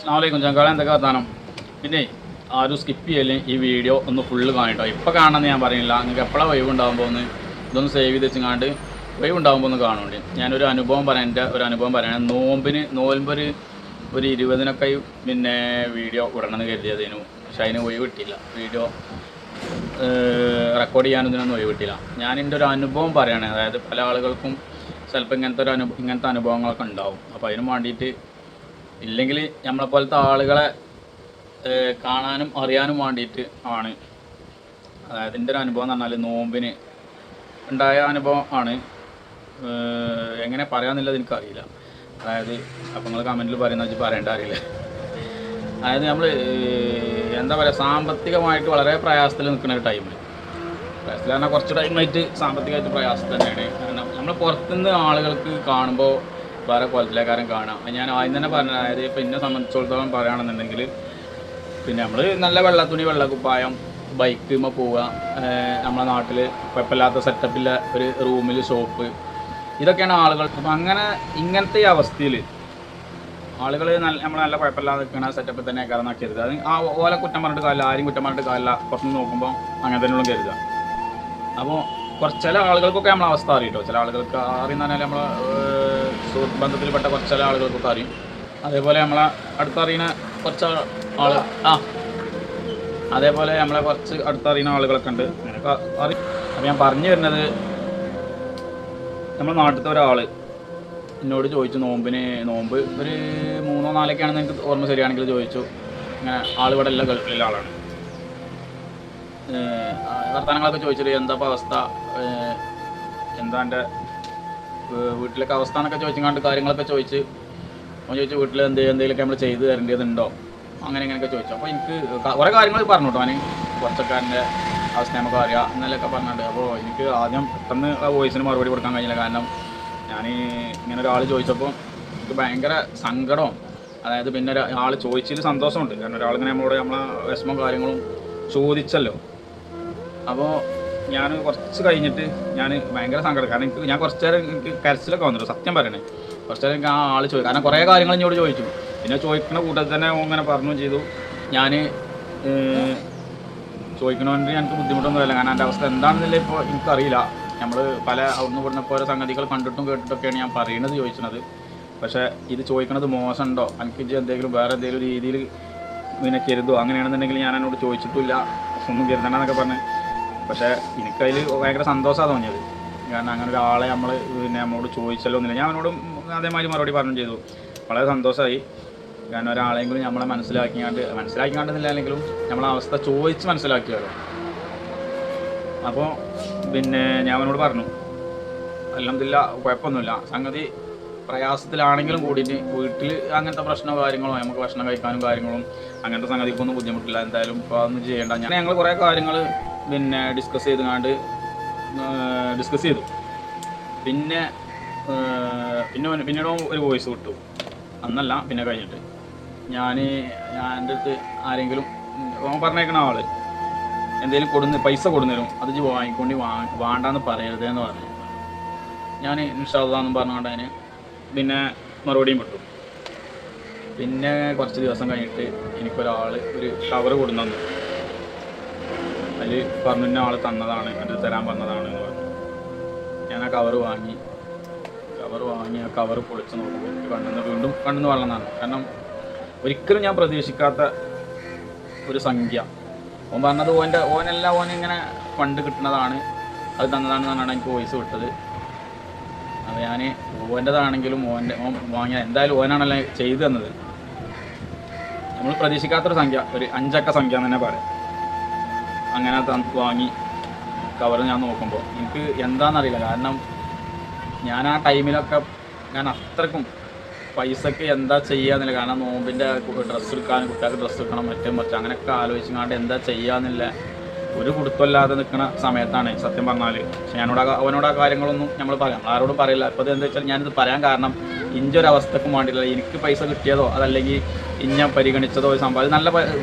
അസ്സലാമു ചങ്കാളെ എന്തൊക്കെ വർത്താനം. പിന്നെ ആരും സ്കിപ്പ് ചെയ്യല്ലേ, ഈ വീഡിയോ ഒന്ന് ഫുള്ള് കാണിട്ടോ. ഇപ്പോൾ കാണാമെന്ന് ഞാൻ പറയുന്നില്ല, നിങ്ങൾക്ക് എപ്പോഴാണ് വൈവ് ഉണ്ടാകുമ്പോൾ ഒന്ന് ഇതൊന്ന് സേവ് ചെയ്ത് വെച്ചങ്ങാണ്ട് വൈവ് ഉണ്ടാകുമ്പോൾ ഒന്ന് കാണുന്നുണ്ട്. ഞാനൊരു അനുഭവം പറയാം, എൻ്റെ ഒരു അനുഭവം പറയാം. നോൽമ്പൊരു 20-നൊക്കെ പിന്നെ വീഡിയോ ഇടണമെന്ന് കരുതിയതിനു, പക്ഷേ അതിന് ഒഴിവ് കിട്ടിയില്ല. വീഡിയോ റെക്കോർഡ് ചെയ്യാനൊന്നും ഒഴിവ് കിട്ടിയില്ല. ഞാൻ എൻ്റെ ഒരു അനുഭവം പറയുകയാണ്. അതായത് പല ആളുകൾക്കും ചിലപ്പോൾ ഇങ്ങനത്തെ അനുഭവങ്ങളൊക്കെ ഉണ്ടാവും. അപ്പോൾ അതിന് വേണ്ടിയിട്ട് ഇല്ലെങ്കിൽ നമ്മളെപ്പോലത്തെ ആളുകളെ കാണാനും അറിയാനും വേണ്ടിയിട്ട് ആണ്. അതായത് എൻ്റെ ഒരു അനുഭവം എന്ന് പറഞ്ഞാൽ നോമ്പിന് ഉണ്ടായ അനുഭവം ആണ്. എങ്ങനെ പറയാമെന്നുള്ളത് എനിക്കറിയില്ല. അതായത് അപ്പോൾ നിങ്ങൾ കമൻറ്റിൽ പറയുന്ന വെച്ച് പറയേണ്ട അറിയില്ല. അതായത് നമ്മൾ എന്താ പറയുക, സാമ്പത്തികമായിട്ട് വളരെ പ്രയാസത്തിൽ നിൽക്കുന്ന ഒരു ടൈമിൽ, പ്രയാസത്തിൽ പറഞ്ഞാൽ കുറച്ച് ടൈമായിട്ട് സാമ്പത്തികമായിട്ട് പ്രയാസത്തിൽ തന്നെയാണ്. കാരണം നമ്മൾ പുറത്തുനിന്ന് ആളുകൾക്ക് കാണുമ്പോൾ വേറെ കോലത്തിലേക്കാരും കാണാം. ഞാൻ ആദ്യം തന്നെ പറഞ്ഞത്, അതായത് ഇപ്പോൾ എന്നെ സംബന്ധിച്ചിടത്തോളം പറയുകയാണെന്നുണ്ടെങ്കിൽ, പിന്നെ നമ്മൾ നല്ല വെള്ളത്തുണി, വെള്ളക്കുപ്പായം, ബൈക്കുമ്മ പോവുക, നമ്മളെ നാട്ടിൽ കുഴപ്പമില്ലാത്ത സെറ്റപ്പില്ല ഒരു റൂമിൽ ഷോപ്പ്, ഇതൊക്കെയാണ് ആളുകൾ. അപ്പം ഇങ്ങനത്തെ ഈ അവസ്ഥയിൽ ആളുകൾ നമ്മൾ നല്ല കുഴപ്പമില്ലാതെ നിൽക്കുന്ന സെറ്റപ്പിൽ തന്നെ കയറുന്നാക്കിയത്. അത് ആ ഓലെ കുറ്റം പറഞ്ഞിട്ട് കാര്യമില്ല, ആരും കുറ്റം പറഞ്ഞിട്ട് കാര്യമില്ല. പുറത്തുനിന്ന് നോക്കുമ്പോൾ അങ്ങനെ തന്നെയുള്ള കരുതുക. അപ്പോൾ ചില ആളുകൾക്കൊക്കെ നമ്മളെ അവസ്ഥ അറിയിട്ടോ. ചില ആളുകൾക്ക് അറിയുന്ന പറഞ്ഞാൽ നമ്മളെ സുഹൃത്ത് ബന്ധത്തിൽപ്പെട്ട കുറച്ച് ചില ആളുകൾക്കൊക്കെ അറിയും. അതേപോലെ നമ്മളെ അടുത്തറിയുന്ന കുറച്ച് അതേപോലെ നമ്മളെ കുറച്ച് അടുത്തറിയുന്ന ആളുകളൊക്കെ ഉണ്ട്, അങ്ങനെയൊക്കെ അറിയും. അപ്പോൾ ഞാൻ പറഞ്ഞു വരുന്നത്, നമ്മുടെ നാട്ടിലത്തെ ഒരാൾ എന്നോട് ചോദിച്ചു, നോമ്പ് ഒരു 3-4 ആണെന്ന് എനിക്ക് ഓർമ്മ ശരിയാണെങ്കിൽ ചോദിച്ചു. ഇങ്ങനെ ആളിവിടെ എല്ലാം ഗൾഫിലുള്ള ആളാണ്. വർത്തമാനങ്ങളൊക്കെ ചോദിച്ചിട്ട് എന്താ ഇപ്പോൾ അവസ്ഥ, എന്താ എൻ്റെ വീട്ടിലൊക്കെ അവസ്ഥ എന്നൊക്കെ ചോദിച്ചങ്ങാണ്ട് കാര്യങ്ങളൊക്കെ ചോദിച്ച് ചോദിച്ചു. വീട്ടിൽ എന്തെങ്കിലുമൊക്കെ നമ്മൾ ചെയ്ത് തരേണ്ടതുണ്ടോ, അങ്ങനെ ഇങ്ങനെയൊക്കെ ചോദിച്ചു. അപ്പോൾ എനിക്ക് കുറേ കാര്യങ്ങൾ പറഞ്ഞു കേട്ടോ. ഞാൻ കുറച്ചൊക്കെ അവസ്ഥ നമുക്ക് അറിയാം എന്നല്ലൊക്കെ പറഞ്ഞിട്ടുണ്ട്. അപ്പോൾ എനിക്ക് ആദ്യം പെട്ടെന്ന് ആ വോയിസിന് മറുപടി കൊടുക്കാൻ കഴിഞ്ഞില്ല. കാരണം ഞാൻ ഇങ്ങനെ ഒരാൾ ചോദിച്ചപ്പോൾ എനിക്ക് ഭയങ്കര സങ്കടവും, അതായത് പിന്നെ ആൾ ചോദിച്ചതിൽ സന്തോഷമുണ്ട്. കാരണം ഒരാളിങ്ങനെ നമ്മളോട് നമ്മളെ വിഷമം കാര്യങ്ങളും ചോദിച്ചല്ലോ. അപ്പോൾ ഞാൻ കുറച്ച് കഴിഞ്ഞിട്ട് ഞാൻ ഭയങ്കര സങ്കടം. കാരണം ഞാൻ കുറച്ച് നേരം എനിക്ക് കരച്ചിലൊക്കെ വന്നിട്ടു, സത്യം പറയണേ. കുറച്ച് നേരം എനിക്ക് ആ ആൾ ചോദിക്കും, കാരണം കുറേ കാര്യങ്ങൾ എന്നോട് ചോദിച്ചു. പിന്നെ ചോദിക്കുന്ന കൂട്ടത്തിൽ തന്നെ അങ്ങനെ പറഞ്ഞു ചെയ്തു. ഞാൻ ചോദിക്കണമെങ്കിൽ എനിക്ക് ബുദ്ധിമുട്ടൊന്നുമില്ല, കാരണം എൻ്റെ അവസ്ഥ എന്താണെന്നില്ല ഇപ്പോൾ എനിക്കറിയില്ല. നമ്മൾ അവിടുന്ന് ഇവിടുന്ന് പോലെ സംഗതികൾ കണ്ടിട്ടും കേട്ടിട്ടൊക്കെയാണ് ഞാൻ പറയുന്നത്, ചോദിക്കുന്നത്. പക്ഷേ ഇത് ചോദിക്കണത് മോശമുണ്ടോ, എനിക്ക് എന്തെങ്കിലും വേറെ എന്തെങ്കിലും രീതിയിൽ പിന്നെ കരുതോ, അങ്ങനെയാണെന്നുണ്ടെങ്കിൽ ഞാൻ എന്നോട് ചോദിച്ചിട്ടില്ല, ഒന്നും കരുതണമെന്നൊക്കെ പറഞ്ഞ്. പക്ഷേ എനിക്കതിൽ ഭയങ്കര സന്തോഷമാണ് തോന്നിയത്. കാരണം അങ്ങനെ ഒരാളെ നമ്മളോട് ചോദിച്ചല്ലോ എന്നില്ല. ഞാൻ അവനോട് അതേമാതിരി മറുപടി പറഞ്ഞു ചെയ്തു. വളരെ സന്തോഷമായി. കാരണം ഒരാളെങ്കിലും നമ്മളെ മനസ്സിലാക്കിക്കാണ്ടെന്നില്ല, അല്ലെങ്കിലും നമ്മളെ അവസ്ഥ ചോദിച്ച് മനസ്സിലാക്കിയാലോ. അപ്പോൾ പിന്നെ ഞാൻ അവനോട് പറഞ്ഞു, അൽഹംദുലില്ലാ കുഴപ്പമൊന്നുമില്ല, സംഗതി പ്രയാസത്തിലാണെങ്കിലും കൂടിയിട്ട് വീട്ടിൽ അങ്ങനത്തെ പ്രശ്നമോ കാര്യങ്ങളോ, നമുക്ക് ഭക്ഷണം കഴിക്കാനും കാര്യങ്ങളും അങ്ങനത്തെ സംഗതിക്കൊന്നും ബുദ്ധിമുട്ടില്ല. എന്തായാലും ഇപ്പോൾ അതൊന്നും ചെയ്യേണ്ട. ഞങ്ങൾ കുറേ കാര്യങ്ങൾ പിന്നെ ഡിസ്കസ് ചെയ്തു. പിന്നീട് ഒരു വോയിസ് വിട്ടു. അന്നല്ല, പിന്നെ കഴിഞ്ഞിട്ട് ഞാൻ എൻ്റെ അടുത്ത് ആരെങ്കിലും പറഞ്ഞേക്കണ ആൾ എന്തെങ്കിലും പൈസ കൊടുന്നേരും, അത് വാങ്ങിക്കൊണ്ട് വേണ്ടാന്ന് പറയരുതെന്ന് പറഞ്ഞു. ഞാൻ ഇൻഷാ അല്ലാഹ് എന്ന് പറഞ്ഞുകൊണ്ട് അതിന് പിന്നെ മറുപടിയും വിട്ടു. പിന്നെ കുറച്ച് ദിവസം കഴിഞ്ഞിട്ട് എനിക്കൊരാൾ ഒരു കവർ കൊടുന്നു. അതിൽ പറഞ്ഞു ഇന്ന ആൾ തന്നതാണ്, അത് തരാൻ വന്നതാണ് എന്ന് പറഞ്ഞു. ഞാൻ ആ കവർ വാങ്ങി ആ കവർ പൊളിച്ച് നോക്കുമ്പോൾ എനിക്ക് വീണ്ടും കണ്ണെന്ന് വെള്ളമാണ്. കാരണം ഒരിക്കലും ഞാൻ പ്രതീക്ഷിക്കാത്ത ഒരു സംഖ്യ. ഓൻ പറഞ്ഞത് ഓനിങ്ങനെ ഫണ്ട് കിട്ടുന്നതാണ്, അത് തന്നതാണെന്നാണ് എനിക്ക് വോയിസ് വിട്ടത്. അപ്പോൾ ഞാൻ ഓൻ്റെതാണെങ്കിലും ഓൻ വാങ്ങിയ എന്തായാലും ഓനാണല്ലോ ചെയ്തു തന്നത്. നമ്മൾ പ്രതീക്ഷിക്കാത്തൊരു സംഖ്യ, ഒരു 5 അക്ക സംഖ്യ എന്ന് തന്നെ പറയാം. അങ്ങനെ വാങ്ങി കവർ ഞാൻ നോക്കുമ്പോൾ എനിക്ക് എന്താണെന്നറിയില്ല. കാരണം ഞാൻ ആ ടൈമിലൊക്കെ ഞാൻ അത്രക്കും പൈസക്ക് എന്താ ചെയ്യാന്നില്ല. കാരണം നോമ്പിൻ്റെ ഡ്രസ്സ് എടുക്കാനും കുട്ടികൾക്ക് ഡ്രസ്സ് എടുക്കണം, മറ്റേ അങ്ങനെയൊക്കെ ആലോചിച്ചുകൊണ്ട് എന്താ ചെയ്യാന്നില്ല ഒരു കുടുത്തല്ലാതെ നിൽക്കുന്ന സമയത്താണ് സത്യം പറഞ്ഞാൽ. പക്ഷെ അവനോട് ആ കാര്യങ്ങളൊന്നും നമ്മൾ ആരോടും പറയില്ല. അപ്പോൾ എന്താ വെച്ചാൽ ഞാനിത് പറയാൻ കാരണം ഇഞ്ചൊരവസ്ഥക്കും വേണ്ടിയില്ല. എനിക്ക് പൈസ കിട്ടിയതോ അതല്ലെങ്കിൽ ഇഞ്ഞ പരിഗണിച്ചതോ സംഭവം അത് നല്ല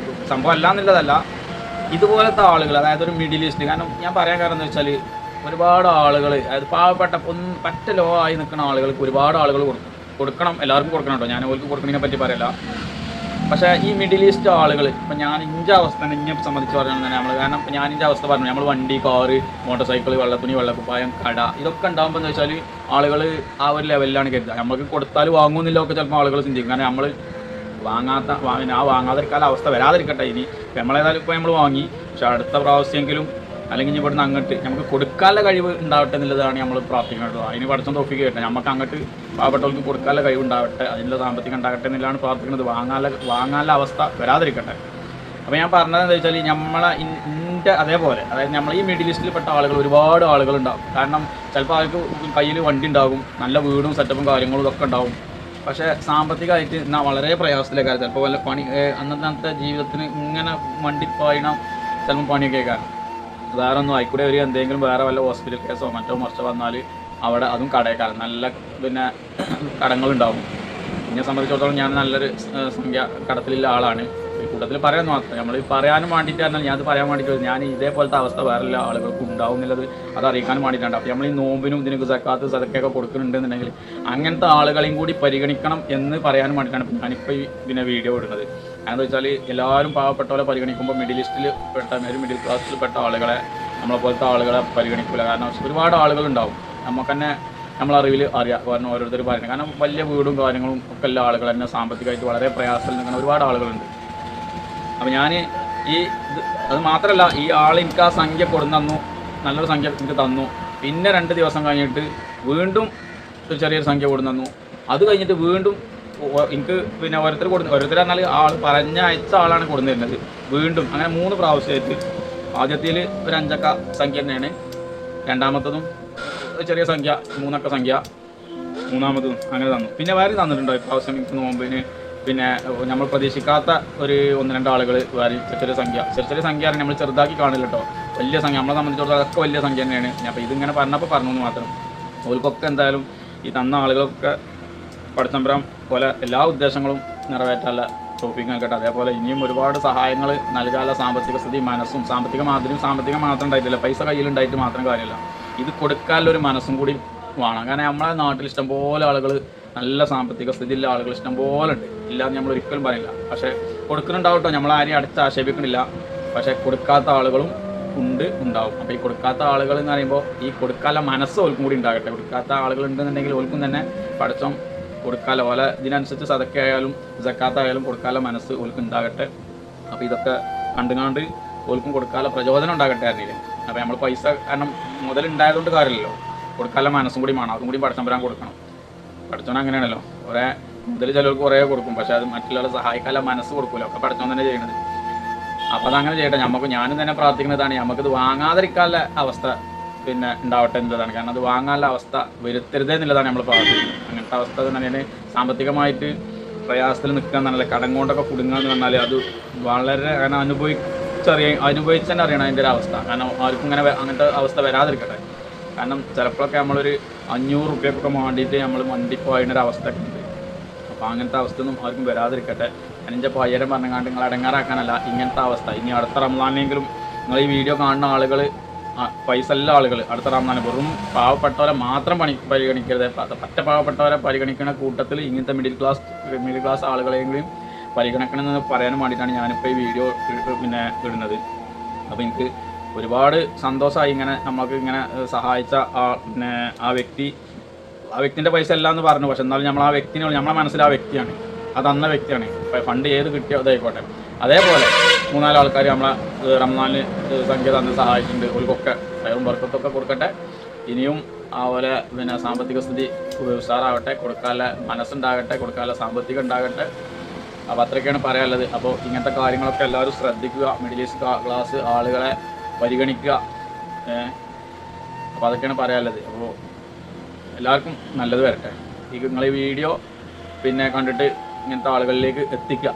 സംഭവം അല്ല എന്നുള്ളതല്ല. ഇതുപോലത്തെ ആളുകൾ, അതായത് ഒരു മിഡിൽ ഈസ്റ്റ്, കാരണം ഞാൻ പറയാൻ കാരണം എന്താ വെച്ചാൽ ഒരുപാട് ആളുകൾ, അതായത് പാവപ്പെട്ട പറ്റ ലോ ആയി നിൽക്കുന്ന ആളുകൾക്ക് ഒരുപാട് ആളുകൾ കൊടുക്കണം. എല്ലാവർക്കും കൊടുക്കണം കേട്ടോ. ഞാൻ ഓർക്ക് കൊടുക്കണതിനെ പറ്റി പറയില്ല. പക്ഷേ ഈ മിഡിൽ ഈസ്റ്റ് ആളുകൾ ഇപ്പം ഞാൻ ഇൻ്റെ അവസ്ഥ ഇന്നെ സംബന്ധിച്ച് പറയുന്നത് തന്നെ നമ്മൾ കാരണം ഞാൻ ഇൻ്റെ അവസ്ഥ പറഞ്ഞു നമ്മൾ വണ്ടി കാറ് മോട്ടോർ സൈക്കിൾ വെള്ളത്തുണി വെള്ളക്കുപ്പായം കട ഇതൊക്കെ ഉണ്ടാകുമ്പോൾ എന്ന് വെച്ചാൽ ആളുകൾ ആ ഒരു ലെവലിലാണ് കരുതുക നമുക്ക് കൊടുത്താൽ വാങ്ങുന്നില്ല ഒക്കെ ചിലപ്പോൾ ആളുകൾ ചിന്തിക്കും കാരണം നമ്മൾ വാങ്ങാതിരിക്കാനുള്ള അവസ്ഥ വരാതിരിക്കട്ടെ ഇനി നമ്മളേതായാലും ഇപ്പോൾ നമ്മൾ വാങ്ങി പക്ഷെ അടുത്ത പ്രാവശ്യമെങ്കിലും അല്ലെങ്കിൽ ഇവിടുന്ന് അങ്ങോട്ട് നമുക്ക് കൊടുക്കാനുള്ള കഴിവ് ഉണ്ടാവട്ടെ എന്നുള്ളതാണ് നമ്മൾ പ്രാർത്ഥിക്കുന്നത്. അതിന് പഠിച്ചം തോഫിക്ക് കേട്ടെ നമുക്ക് അങ്ങോട്ട് പാവപ്പെട്ടവർക്ക് കൊടുക്കാനുള്ള കഴിവ് ഉണ്ടാവട്ടെ അതിനുള്ള സാമ്പത്തികം ഉണ്ടാകട്ടെ എന്നുള്ളതാണ് പ്രാർത്ഥിക്കുന്നത്. വാങ്ങാനുള്ള അവസ്ഥ വരാതിരിക്കട്ടെ. അപ്പോൾ ഞാൻ പറഞ്ഞത് എന്താ വെച്ചാൽ നമ്മളെ ഇൻ്റെ അതേപോലെ അതായത് നമ്മൾ ഈ മിഡിൽ ഈസ്റ്റിൽപ്പെട്ട ആളുകൾ ഒരുപാട് ആളുകളുണ്ടാവും. കാരണം ചിലപ്പോൾ അവർക്ക് കയ്യിൽ വണ്ടി ഉണ്ടാകും, നല്ല വീടും സെറ്റപ്പും കാര്യങ്ങളും ഇതൊക്കെ ഉണ്ടാവും. പക്ഷേ സാമ്പത്തികമായിട്ട് എന്നാൽ വളരെ പ്രയാസത്തിലേക്കാണ്. ചിലപ്പോൾ വല്ല പണി അന്നത്തെ ജീവിതത്തിന് ഇങ്ങനെ വണ്ടിപ്പായണം ചിലപ്പോൾ പണിയൊക്കെ കാരണം വേറെ ഒന്നും ആയിക്കൂടെ ഒരു എന്തെങ്കിലും വേറെ വല്ല ഹോസ്പിറ്റൽ കേസോ മറ്റോ മറിച്ചോ വന്നാൽ അവിടെ അതും കടയേക്കാരം നല്ല പിന്നെ കടങ്ങളുണ്ടാവും. എന്നെ സംബന്ധിച്ചിടത്തോളം ഞാൻ നല്ലൊരു സംഖ്യ കടത്തിലുള്ള ആളാണ്. ഈ കൂട്ടത്തിൽ പറയാൻ മാത്രം നമ്മൾ പറയാനും വേണ്ടിയിട്ട് പറഞ്ഞാൽ ഞാനത് പറയാൻ വേണ്ടിയിട്ട് ഞാൻ ഇതേപോലത്തെ അവസ്ഥ വേറെ ആളുകൾക്ക് ഉണ്ടാവും എന്നുള്ളത് അത് അറിയിക്കാനും വേണ്ടിയിട്ടുണ്ട്. അപ്പോൾ നമ്മൾ ഈ നോമ്പിനും ഇതിനൊക്കെ സക്കാത്ത് സദക്കയൊക്കെ കൊടുക്കുന്നുണ്ടെന്നുണ്ടെങ്കിൽ അങ്ങനത്തെ ആളുകളെയും കൂടി പരിഗണിക്കണം എന്ന് പറയാനും വേണ്ടിയിട്ടാണ് ഞാനിപ്പോൾ ഈ പിന്നെ വീഡിയോ ഇടുന്നത്. എന്താണെന്ന് വെച്ചാൽ എല്ലാവരും പാവപ്പെട്ടവരെ പരിഗണിക്കുമ്പോൾ മിഡിൽ ഈസ്റ്റിൽ പെട്ട ഒരു മിഡിൽ ക്ലാസ്സിൽ പെട്ട ആളുകളെ നമ്മളെപ്പോലത്തെ ആളുകളെ പരിഗണിക്കില്ല. കാരണം ഒരുപാട് ആളുകളുണ്ടാവും നമുക്ക് തന്നെ നമ്മളറിവിൽ അറിയാം. കാരണം ഓരോരുത്തർ പറയുന്നത് കാരണം വലിയ വീടും കാര്യങ്ങളും ഒക്കെ എല്ലാ ആളുകൾ തന്നെ സാമ്പത്തികമായിട്ട് വളരെ പ്രയാസത്തിൽ നിൽക്കുന്ന ഒരുപാട് ആളുകളുണ്ട്. അപ്പോൾ ഞാൻ ഈ അത് മാത്രമല്ല ഈ ആൾ എനിക്ക് ആ സംഖ്യ കൊടുന്നു, നല്ലൊരു സംഖ്യ എനിക്ക് തന്നു. പിന്നെ 2 ദിവസം കഴിഞ്ഞിട്ട് വീണ്ടും ഒരു ചെറിയൊരു സംഖ്യ കൊടുന്നു. അത് കഴിഞ്ഞിട്ട് വീണ്ടും എനിക്ക് പിന്നെ ഓരോരുത്തർ പറഞ്ഞാൽ ആൾ അയച്ച ആളാണ് കൊടുന്നു തരുന്നത്. വീണ്ടും അങ്ങനെ 3 പ്രാവശ്യമായിട്ട് ആദ്യത്തിൽ ഒരു 5 അക്ക സംഖ്യ തന്നെയാണ്, രണ്ടാമത്തതും ചെറിയ സംഖ്യ 3 അക്ക സംഖ്യ, മൂന്നാമതും അങ്ങനെ തന്നു. പിന്നെ വേറെ തന്നിട്ടുണ്ടോ ഇപ്രാവശ്യം എനിക്ക് നോമ്പിന് പിന്നെ നമ്മൾ പ്രതീക്ഷിക്കാത്ത ഒരു 1-2 ആളുകൾ വേറെ ചെറിയ സംഖ്യ നമ്മൾ ചെറുതാക്കി കാണില്ല കേട്ടോ. വലിയ സംഖ്യ നമ്മളെ സംബന്ധിച്ചിടത്തോളം അതൊക്കെ വലിയ സംഖ്യ തന്നെയാണ്. അപ്പോൾ ഇതിങ്ങനെ പറഞ്ഞു എന്ന് മാത്രം. ഓൽക്കൊക്കെ എന്തായാലും ഈ തന്ന ആളുകൾക്കൊക്കെ പടച്ചമ്പരം പോലെ എല്ലാ ഉദ്ദേശങ്ങളും നിറവേറ്റാനുള്ള ടോപ്പിക്ക് കേട്ടോ. അതേപോലെ ഇനിയും ഒരുപാട് സഹായങ്ങൾ നൽകാനുള്ള സാമ്പത്തിക സ്ഥിതി മനസ്സും സാമ്പത്തികം മാത്രം ഉണ്ടായിട്ടില്ല, പൈസ കയ്യിലുണ്ടായിട്ട് മാത്രം കാര്യമില്ല, ഇത് കൊടുക്കാനുള്ള ഒരു മനസ്സും കൂടി വേണം. കാരണം നമ്മളെ നാട്ടിൽ ഇഷ്ടംപോലെ ആളുകൾ നല്ല സാമ്പത്തിക സ്ഥിതിയുള്ള ആളുകൾ ഇഷ്ടംപോലെ ഉണ്ട്, ഇല്ലാന്ന് നമ്മൾ ഒരിക്കലും പറയില്ല. പക്ഷേ കൊടുക്കുന്നുണ്ടാവും കേട്ടോ, നമ്മളാരെയും അടുത്ത് ആക്ഷേപിക്കണില്ല. പക്ഷേ കൊടുക്കാത്ത ആളുകളും ഉണ്ടാവും. അപ്പോൾ ഈ കൊടുക്കാത്ത ആളുകൾ എന്ന് പറയുമ്പോൾ ഈ കൊടുക്കാനുള്ള മനസ്സ് ഓൽക്കും കൂടി ഉണ്ടാകട്ടെ. കൊടുക്കാത്ത ആളുകൾ ഉണ്ടെന്നുണ്ടെങ്കിൽ ഓൽക്കും തന്നെ പഠിച്ചം കൊടുക്കാല ഓല ഇതിനനുസരിച്ച് സദക്കയായാലും സക്കാത്തായാലും കൊടുക്കാനുള്ള മനസ്സ് ഓൽക്കും ഉണ്ടാകട്ടെ. അപ്പോൾ ഇതൊക്കെ കണ്ടുകാണ്ട് ഓൽക്കും കൊടുക്കാനുള്ള പ്രചോദനം ഉണ്ടാകട്ടെ അറിയില്ല. അപ്പോൾ നമ്മൾ പൈസ കാരണം മുതലുണ്ടായതുകൊണ്ട് കാര്യമില്ലല്ലോ, കൊടുക്കാനുള്ള മനസ്സും കൂടി വേണം. അതും കൂടി പഠിച്ചമ്പരാൻ കൊടുക്കണം. പഠിച്ചോൻ അങ്ങനെയാണല്ലോ, കുറേ മുതൽ ചിലർക്ക് കുറേ കൊടുക്കും, പക്ഷേ അത് മറ്റുള്ളവരെ സഹായിക്കാനുള്ള മനസ്സ് കൊടുക്കുമല്ലോ, ഒക്കെ പഠിച്ചോൻ തന്നെ ചെയ്യണത്. അപ്പോൾ അതങ്ങനെ ചെയ്യട്ടെ. ഞാനും തന്നെ പ്രാർത്ഥിക്കുന്നതാണ് നമുക്കിത് വാങ്ങാതിരിക്കാനുള്ള അവസ്ഥ പിന്നെ ഉണ്ടാവട്ടെ എന്നതാണ്. കാരണം അത് വാങ്ങാനുള്ള അവസ്ഥ വരുത്തരുതേ എന്നുള്ളതാണ് നമ്മൾ പ്രാർത്ഥിക്കുന്നത്. അങ്ങനത്തെ അവസ്ഥ തന്നെ സാമ്പത്തികമായിട്ട് പ്രയാസത്തിൽ നിൽക്കുക എന്നല്ല, കടം കൊണ്ടൊക്കെ കുടുങ്ങുക എന്ന് പറഞ്ഞാൽ അത് വളരെ കാരണം അനുഭവിച്ചന്നെ അറിയണം അതിൻ്റെ ഒരു അവസ്ഥ. കാരണം ആർക്കും അങ്ങനത്തെ അവസ്ഥ വരാതിരിക്കട്ടെ. കാരണം ചിലപ്പോഴൊക്കെ നമ്മളൊരു 500 റുപ്യക്കൊക്കെ വേണ്ടിയിട്ട് നമ്മൾ മണ്ടിപ്പോയതിനൊരു അവസ്ഥ ഒക്കെ ഉണ്ട്. അപ്പോൾ അങ്ങനത്തെ അവസ്ഥയൊന്നും ആർക്കും വരാതിരിക്കട്ടെ. എൻ്റെ പയ്യരം പറഞ്ഞാണ്ട് നിങ്ങൾ അടങ്ങാറാക്കാനല്ല ഇങ്ങനത്തെ അവസ്ഥ. ഇനി അടുത്ത റംസാനിലെങ്കിലും നിങ്ങൾ ഈ വീഡിയോ കാണുന്ന ആളുകൾ പൈസ എല്ലാ ആളുകൾ അടുത്ത റംസാൻ വെറും പാവപ്പെട്ടവരെ മാത്രം പരിഗണിക്കരുത്. പറ്റ പാവപ്പെട്ടവരെ പരിഗണിക്കുന്ന കൂട്ടത്തിൽ ഇങ്ങനത്തെ മിഡിൽ ക്ലാസ് ആളുകളെങ്കിലും പരിഗണിക്കണമെന്ന് പറയാനും വേണ്ടിയിട്ടാണ് ഞാനിപ്പോൾ ഈ വീഡിയോ പിന്നെ ഇടുന്നത്. അപ്പോൾ എനിക്ക് ഒരുപാട് സന്തോഷമായി ഇങ്ങനെ നമ്മൾക്ക് ഇങ്ങനെ സഹായിച്ച ആ വ്യക്തിൻ്റെ പൈസ അല്ല എന്ന് പറഞ്ഞു. പക്ഷെ എന്നാലും നമ്മൾ ആ വ്യക്തിനെ നമ്മളെ മനസ്സിൽ ആ വ്യക്തിയാണ്, അത് തന്ന വ്യക്തിയാണ്. ഫണ്ട് ഏത് കിട്ടിയോ അതായിക്കോട്ടെ. അതേപോലെ 3-4 ആൾക്കാർ നമ്മളെ റംസാനിൽ സംഖ്യ തന്ന് സഹായിച്ചിട്ടുണ്ട്. അവർക്കൊക്കെ ഫയറും ബർക്കത്തൊക്കെ കൊടുക്കട്ടെ. ഇനിയും അതുപോലെ പിന്നെ സാമ്പത്തിക സ്ഥിതി ഉഷാറാവട്ടെ, കൊടുക്കാനുള്ള മനസ്സുണ്ടാകട്ടെ, കൊടുക്കാനുള്ള സാമ്പത്തികം ഉണ്ടാകട്ടെ. അപ്പോൾ അത്രയൊക്കെയാണ് പറയാനുള്ളത്. അപ്പോൾ ഇങ്ങനത്തെ കാര്യങ്ങളൊക്കെ എല്ലാവരും ശ്രദ്ധിക്കുക, മിഡിൽ ഈസ്റ്റ് ക്ലാസ് ആളുകളെ പരിഗണിക്കുക. അപ്പോൾ അതൊക്കെയാണ് പറയാനുള്ളത്. അപ്പോൾ എല്ലാവർക്കും നല്ലത് വരട്ടെ. നിങ്ങൾ ഈ വീഡിയോ പിന്നെ കണ്ടിട്ട് ഇങ്ങനത്തെ ആളുകളിലേക്ക് എത്തിക്കുക.